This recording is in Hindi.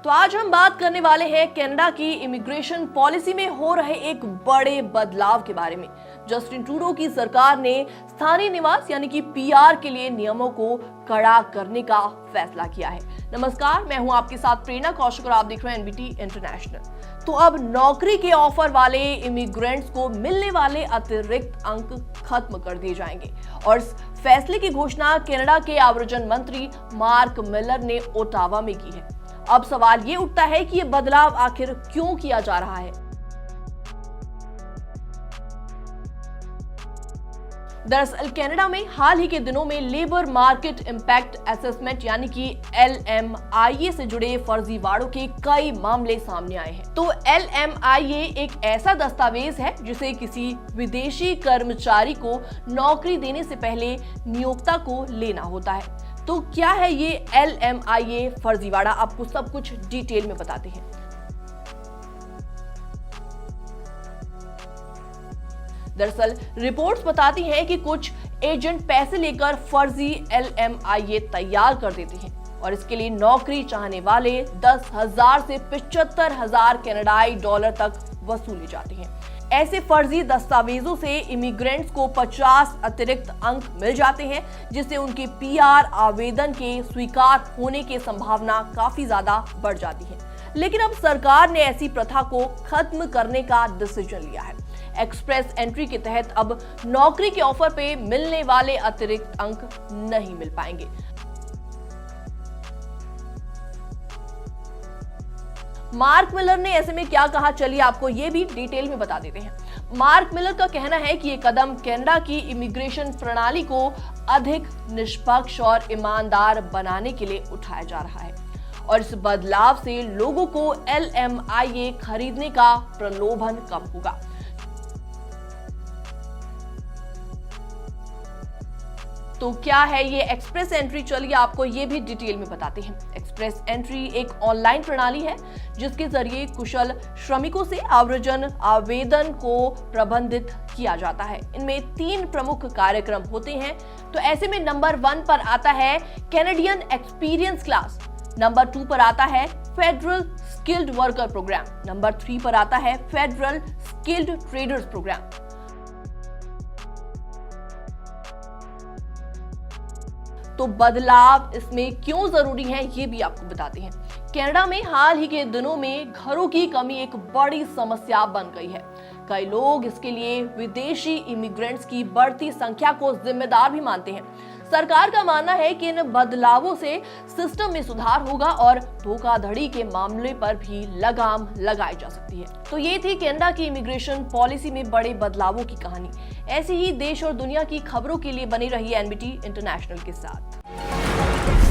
तो आज हम बात करने वाले हैं कनाडा की इमिग्रेशन पॉलिसी में हो रहे एक बड़े बदलाव के बारे में। जस्टिन ट्रूडो की सरकार ने स्थानीय निवास यानी कि पीआर के लिए नियमों को कड़ा करने का फैसला किया है। नमस्कार, मैं हूं आपके साथ प्रेरणा कौशिक और आप देख रहे हैं एनबीटी इंटरनेशनल। तो अब नौकरी के ऑफर वाले इमिग्रेंट्स को मिलने वाले अतिरिक्त अंक खत्म कर दिए जाएंगे और इस फैसले की घोषणा कनाडा के आव्रजन मंत्री मार्क मिलर ने ओटावा में की है। अब सवाल ये उठता है कि ये बदलाव आखिर क्यों किया जा रहा है। दरअसल कनाडा में हाल ही के दिनों में लेबर मार्केट इंपैक्ट असेसमेंट यानी कि LMIA से जुड़े फर्जीवाड़ों के कई मामले सामने आए हैं। तो LMIA एक ऐसा दस्तावेज है जिसे किसी विदेशी कर्मचारी को नौकरी देने से पहले नियोक्ता को लेना होता है। तो क्या है ये LMIA फर्जीवाड़ा, आपको सब कुछ डिटेल में बताते हैं। दरअसल रिपोर्ट्स बताती हैं कि कुछ एजेंट पैसे लेकर फर्जी LMIA तैयार कर देते हैं और इसके लिए नौकरी चाहने वाले 10,000 से 75,000 कनाडाई डॉलर तक वसूले जाते हैं। ऐसे फर्जी दस्तावेजों से इमिग्रेंट्स को 50 अतिरिक्त अंक मिल जाते हैं, जिससे उनके पीआर आवेदन के स्वीकार होने की संभावना काफी ज्यादा बढ़ जाती है। लेकिन अब सरकार ने ऐसी प्रथा को खत्म करने का डिसीजन लिया है। एक्सप्रेस एंट्री के तहत अब नौकरी के ऑफर पे मिलने वाले अतिरिक्त अंक नहीं मिल पाएंगे। मार्क मिलर ने ऐसे में क्या कहा, चलिए आपको ये भी डिटेल में बता देते हैं। मार्क मिलर का कहना है कि ये कदम कनाडा की इमिग्रेशन प्रणाली को अधिक निष्पक्ष और ईमानदार बनाने के लिए उठाया जा रहा है और इस बदलाव से लोगों को LMIA खरीदने का प्रलोभन कम होगा। तो क्या है ये एक्सप्रेस एंट्री, चलिए आपको ये भी डिटेल में बताते हैं। एक्सप्रेस एंट्री एक ऑनलाइन प्रणाली है जिसके जरिए कुशल श्रमिकों से आव्रजन आवेदन को प्रबंधित किया जाता है। इनमें 3 प्रमुख कार्यक्रम होते हैं। तो ऐसे में नंबर 1 पर आता है कैनेडियन एक्सपीरियंस क्लास, नंबर 2 पर आता है federal skilled worker programme, number 3 पर आता है फेडरल स्किल्ड ट्रेडर्स प्रोग्राम। तो बदलाव इसमें क्यों जरूरी है ये भी आपको बताते हैं। कनाडा में हाल ही के दिनों में घरों की कमी एक बड़ी समस्या बन गई है। कई लोग इसके लिए विदेशी इमिग्रेंट्स की बढ़ती संख्या को जिम्मेदार भी मानते हैं। सरकार का मानना है कि इन बदलावों से सिस्टम में सुधार होगा और धोखाधड़ी के मामले पर भी लगाम लगाई जा सकती है। तो ये थी कनाडा की इमिग्रेशन पॉलिसी में बड़े बदलावों की कहानी। ऐसी ही देश और दुनिया की खबरों के लिए बनी रही एनबीटी इंटरनेशनल के साथ।